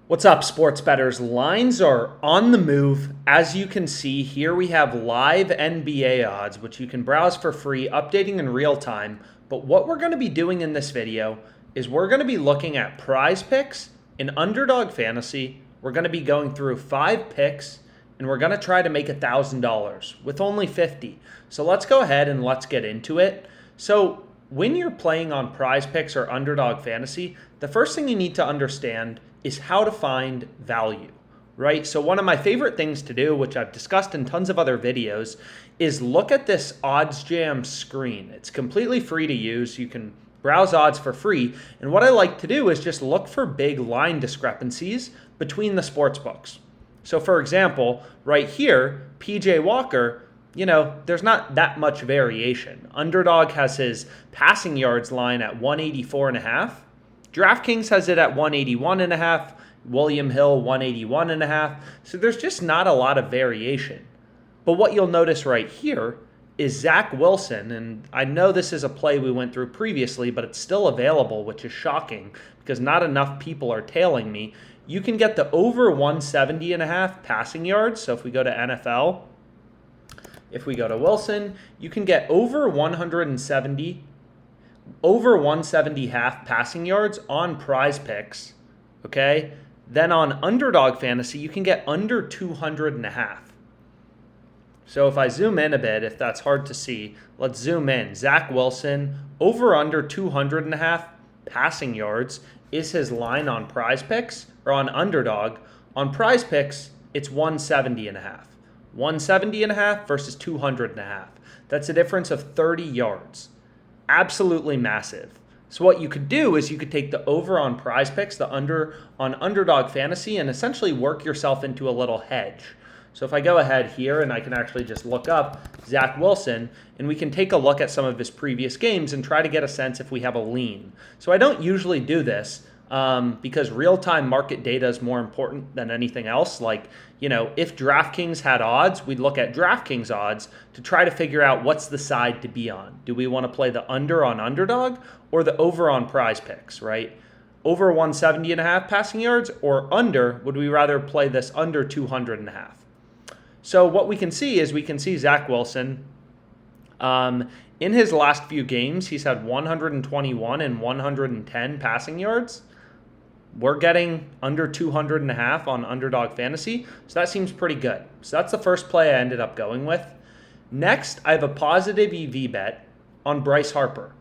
What's up, sports bettors? Lines are on the move. As you can see here, we have live NBA odds, which you can browse for free, updating in real time. But what we're going to be doing in this video is we're going to be looking at PrizePicks in Underdog Fantasy. We're going to be going through 5 picks, and we're going to try to make $1,000 with only 50. So let's go ahead and let's get into it. So when you're playing on PrizePicks or Underdog Fantasy, the first thing you need to understand is how to find value, right? So one of my favorite things to do, which I've discussed in tons of other videos, is look at this OddsJam screen. It's completely free to use. You can browse odds for free. And what I like to do is just look for big line discrepancies between the sports books. So for example, right here, PJ Walker, there's not that much variation. Underdog has his passing yards line at 184.5. DraftKings has it at 181.5. William Hill, 181.5. So there's just not a lot of variation. But what you'll notice right here is Zach Wilson, and I know this is a play we went through previously, but it's still available, which is shocking because not enough people are tailing me. You can get the over 170.5 passing yards. So if we go to NFL, if we go to Wilson, you can get over 170 half passing yards on PrizePicks, okay? Then on Underdog Fantasy, you can get under 200.5. So if I zoom in a bit, if that's hard to see, let's zoom in. Zach Wilson, over under 200.5 passing yards is his line on PrizePicks or on Underdog. On PrizePicks, it's 170.5. 170.5 versus 200.5. That's a difference of 30 yards. Absolutely massive. So what you could do is you could take the over on PrizePicks, the under on Underdog Fantasy, and essentially work yourself into a little hedge. So if I go ahead here and I can actually just look up Zach Wilson, and we can take a look at some of his previous games and try to get a sense if we have a lean. So I don't usually do this because real-time market data is more important than anything else. Like, if DraftKings had odds, we'd look at DraftKings odds to try to figure out what's the side to be on. Do we want to play the under on Underdog or the over on PrizePicks, right? Over 170.5 passing yards or under, would we rather play this under 200.5? So what we can see is Zach Wilson. In his last few games, he's had 121 and 110 passing yards. We're getting under 200.5 on Underdog Fantasy, so that seems pretty good. So that's the first play I ended up going with. Next, I have a positive EV bet on Bryce Harper,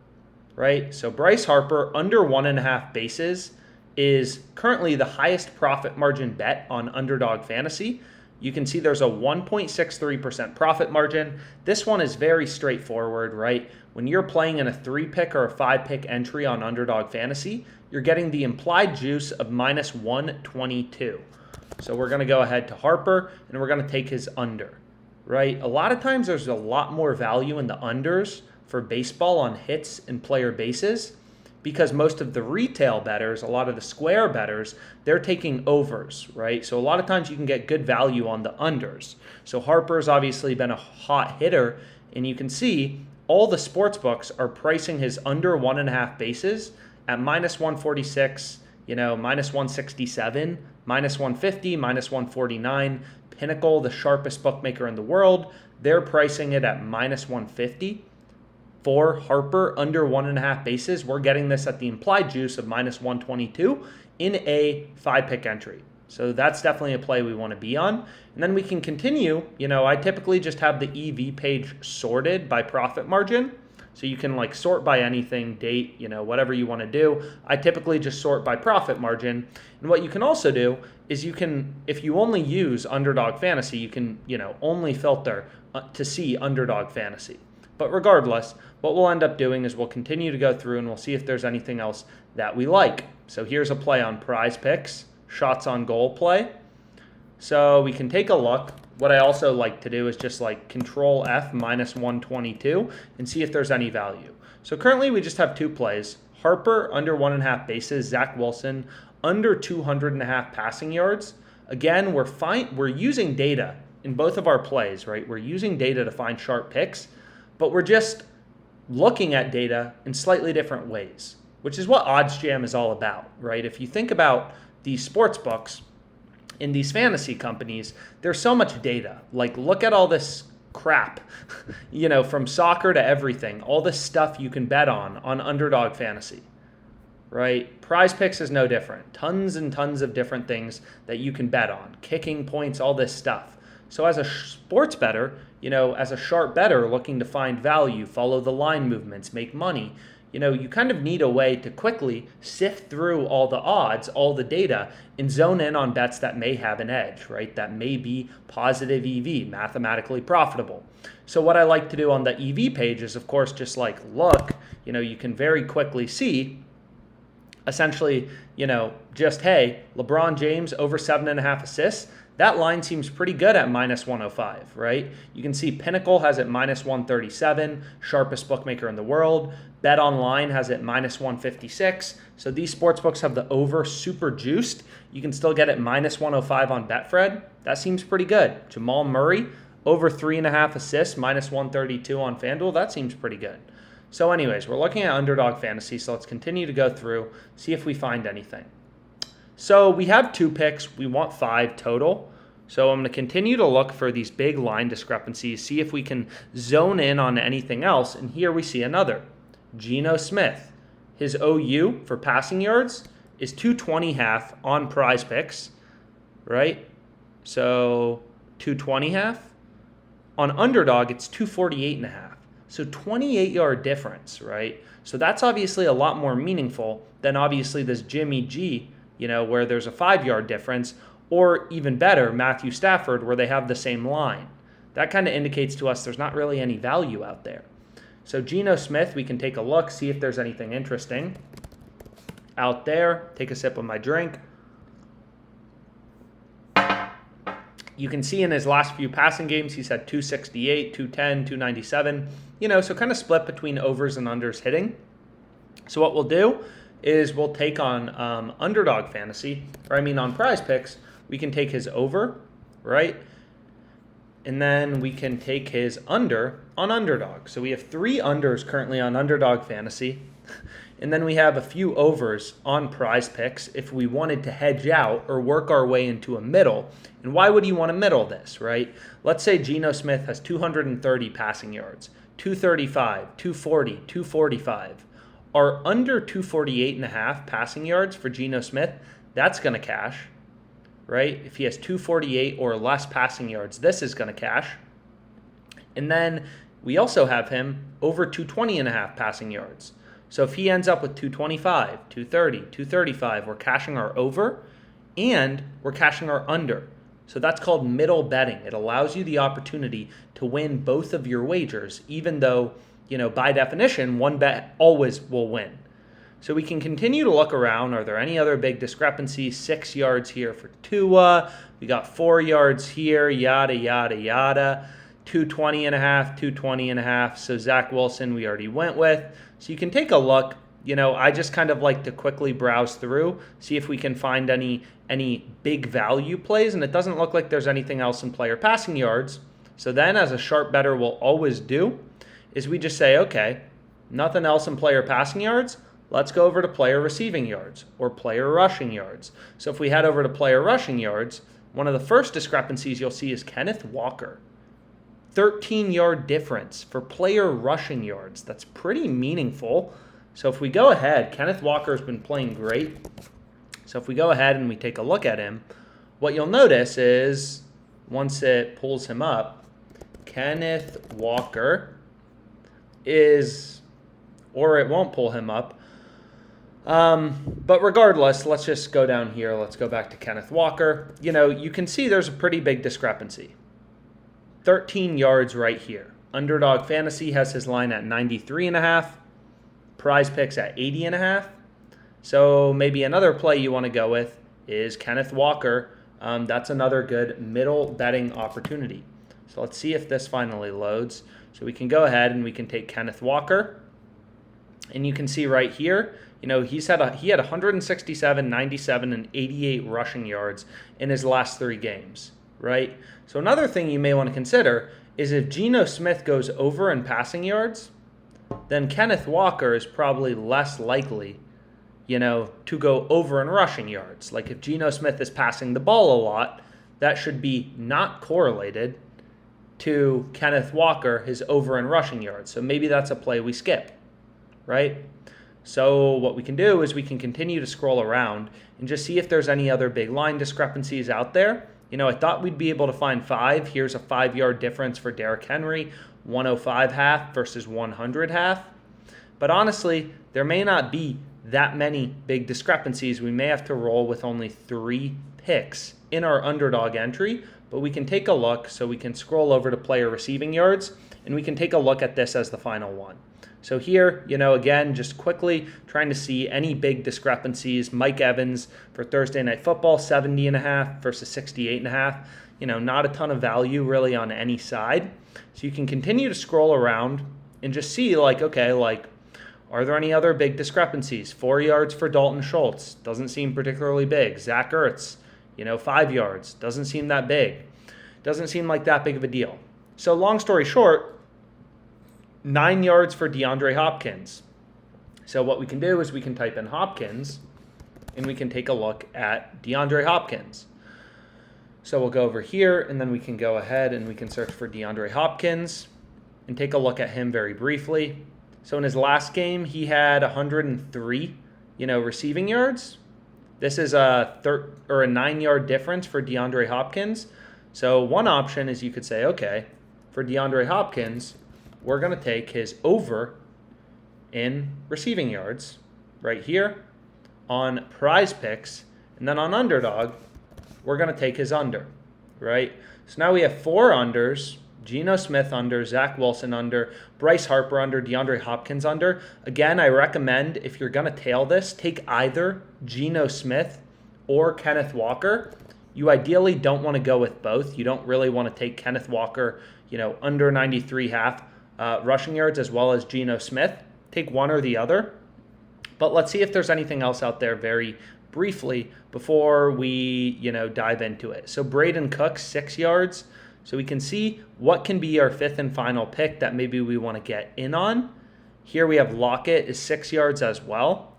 right? So Bryce Harper, under 1.5 bases, is currently the highest profit margin bet on Underdog Fantasy. You can see there's a 1.63% profit margin. This one is very straightforward, right? When you're playing in a 3-pick or a 5-pick entry on Underdog Fantasy, you're getting the implied juice of minus 122. So we're going to go ahead to Harper, and we're going to take his under, right? A lot of times there's a lot more value in the unders for baseball on hits and player bases because most of the retail bettors, a lot of the square bettors, they're taking overs, right? So a lot of times you can get good value on the unders. So Harper's obviously been a hot hitter, and you can see all the sports books are pricing his under 1.5 bases at minus 146, minus 167, minus 150, minus 149. Pinnacle, the sharpest bookmaker in the world, they're pricing it at minus 150. For Harper, under 1.5 bases, we're getting this at the implied juice of minus 122 in a 5-pick entry. So that's definitely a play we want to be on. And then we can continue. I typically just have the EV page sorted by profit margin. So you can sort by anything, date, whatever you want to do. I typically just sort by profit margin. And what you can also do is if you only use Underdog Fantasy, you can, only filter to see Underdog Fantasy. But regardless, what we'll end up doing is we'll continue to go through and we'll see if there's anything else that we like. So here's a play on PrizePicks, shots on goal play. So we can take a look. What I also like to do is just Control F minus 122 and see if there's any value. So currently we just have 2 plays. Harper under 1.5 bases, Zach Wilson under 200.5 passing yards. Again, we're using data in both of our plays, right? We're using data to find sharp picks, but we're just looking at data in slightly different ways, which is what OddsJam is all about, right? If you think about these sports books in these fantasy companies, there's so much data. Like, look at all this crap, from soccer to everything, all this stuff you can bet on Underdog Fantasy, right? PrizePicks is no different. Tons and tons of different things that you can bet on, kicking points, all this stuff. So as a sports bettor, as a sharp bettor looking to find value, follow the line movements, make money, you kind of need a way to quickly sift through all the odds, all the data, and zone in on bets that may have an edge, right? That may be positive EV, mathematically profitable. So what I like to do on the EV page is, of course, just like look, you can very quickly see essentially, just, hey, LeBron James over 7.5 assists. That line seems pretty good at -105, right? You can see Pinnacle has it -137, sharpest bookmaker in the world. Bet Online has it -156. So these sports books have the over super juiced. You can still get it -105 on Betfred. That seems pretty good. Jamal Murray over 3.5 assists, -132 on FanDuel. That seems pretty good. So anyways, we're looking at Underdog Fantasy. So let's continue to go through, see if we find anything. So we have 2 picks. We want 5 total. So I'm going to continue to look for these big line discrepancies, see if we can zone in on anything else. And here we see another. Geno Smith. His OU for passing yards is 220.5 on PrizePicks, right? So 220.5. On Underdog, it's 248.5. So 28-yard difference, right? So that's obviously a lot more meaningful than obviously this Jimmy G, where there's a 5-yard difference, or even better, Matthew Stafford, where they have the same line. That kind of indicates to us there's not really any value out there. So Geno Smith, we can take a look, see if there's anything interesting out there. Take a sip of my drink. You can see in his last few passing games, he's had 268, 210, 297, so kind of split between overs and unders hitting. So what we'll do is we'll take on Underdog Fantasy, on PrizePicks, we can take his over, right? And then we can take his under on Underdog. So we have 3 unders currently on Underdog Fantasy. And then we have a few overs on PrizePicks if we wanted to hedge out or work our way into a middle. And why would you want to middle this, right? Let's say Geno Smith has 230 passing yards, 235, 240, 245. Our under 248.5 passing yards for Geno Smith, that's going to cash, right? If he has 248 or less passing yards, this is going to cash. And then we also have him over 220.5 passing yards. So if he ends up with 225, 230, 235, we're cashing our over and we're cashing our under. So that's called middle betting. It allows you the opportunity to win both of your wagers, even though, by definition, one bet always will win. So we can continue to look around. Are there any other big discrepancies? 6 yards here for Tua. We got 4 yards here, yada, yada, yada. 220.5, 220.5. So Zach Wilson we already went with. So you can take a look. I just kind of like to quickly browse through, see if we can find any big value plays. And it doesn't look like there's anything else in player passing yards. So then as a sharp bettor will always do is we just say, okay, nothing else in player passing yards. Let's go over to player receiving yards or player rushing yards. So if we head over to player rushing yards, one of the first discrepancies you'll see is Kenneth Walker. 13-yard difference for player rushing yards. That's pretty meaningful. So if we go ahead, Kenneth Walker has been playing great. So if we go ahead and we take a look at him, what you'll notice is once it pulls him up, Kenneth Walker is, or it won't pull him up. But regardless, let's just go down here. Let's go back to Kenneth Walker. You can see there's a pretty big discrepancy. 13 yards right here. Underdog Fantasy has his line at 93.5. PrizePicks at 80.5. So maybe another play you want to go with is Kenneth Walker. That's another good middle betting opportunity. So let's see if this finally loads. So we can go ahead and we can take Kenneth Walker. And you can see right here, he had 167, 97, and 88 rushing yards in his last 3 games, right? So another thing you may want to consider is if Geno Smith goes over in passing yards, then Kenneth Walker is probably less likely, to go over in rushing yards. Like if Geno Smith is passing the ball a lot, that should be not correlated to Kenneth Walker, his over in rushing yards. So maybe that's a play we skip, right? So what we can do is we can continue to scroll around and just see if there's any other big line discrepancies out there. I thought we'd be able to find 5. Here's a 5-yard difference for Derrick Henry, 105 half versus 100 half. But honestly, there may not be that many big discrepancies. We may have to roll with only 3 picks in our underdog entry, but we can take a look. So we can scroll over to player receiving yards, and we can take a look at this as the final one. So here, again, just quickly trying to see any big discrepancies. Mike Evans for Thursday Night Football, 70.5 versus 68.5. Not a ton of value really on any side. So you can continue to scroll around and just see are there any other big discrepancies? 4 yards for Dalton Schultz. Doesn't seem particularly big. Zach Ertz, 5 yards. Doesn't seem that big. Doesn't seem like that big of a deal. So long story short, 9 yards for DeAndre Hopkins. So what we can do is we can type in Hopkins, and we can take a look at DeAndre Hopkins. So we'll go over here, and then we can go ahead and we can search for DeAndre Hopkins and take a look at him very briefly. So in his last game, he had 103, receiving yards. This is a 9-yard difference for DeAndre Hopkins. So one option is you could say, okay, for DeAndre Hopkins, we're going to take his over in receiving yards right here on PrizePicks, and then on Underdog, we're going to take his under, right? So now we have 4 unders: Geno Smith under, Zach Wilson under, Bryce Harper under, DeAndre Hopkins under. Again, I recommend if you're going to tail this, take either Geno Smith or Kenneth Walker. You ideally don't want to go with both. You don't really want to take Kenneth Walker, under 93 half rushing yards, as well as Geno Smith. Take one or the other. But let's see if there's anything else out there very briefly before we, dive into it. So Braden Cooks, 6 yards. So we can see what can be our 5th and final pick that maybe we want to get in on. Here we have Lockett is 6 yards as well.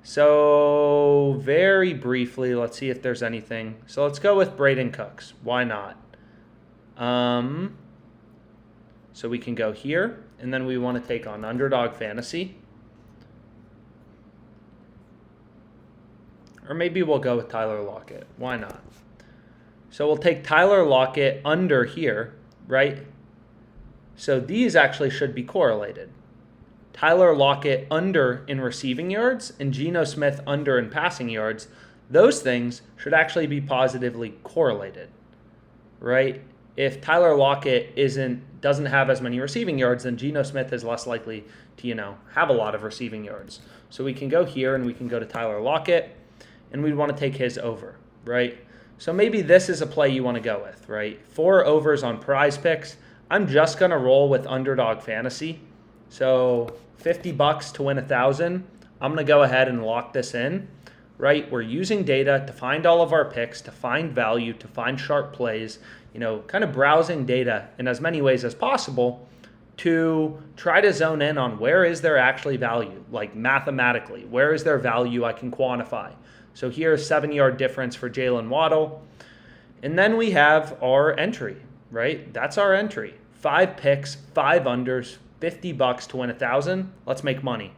So very briefly, let's see if there's anything. So let's go with Braden Cooks. Why not? So we can go here, and then we want to take on Underdog Fantasy. Or maybe we'll go with Tyler Lockett. Why not? So we'll take Tyler Lockett under here, right? So these actually should be correlated. Tyler Lockett under in receiving yards and Geno Smith under in passing yards. Those things should actually be positively correlated, right? If Tyler Lockett doesn't have as many receiving yards, then Geno Smith is less likely to, have a lot of receiving yards. So we can go here and we can go to Tyler Lockett, and we want to take his over, right? So maybe this is a play you want to go with, right? 4 overs on PrizePicks. I'm just going to roll with Underdog Fantasy. So $50 to win 1,000. I'm going to go ahead and lock this in, right? We're using data to find all of our picks, to find value, to find sharp plays, kind of browsing data in as many ways as possible to try to zone in on where is there actually value, like mathematically, where is there value I can quantify. So here's 7-yard difference for Jalen Waddle. And then we have our entry, right? That's our entry. 5 picks, 5 unders, $50 to win 1,000. Let's make money.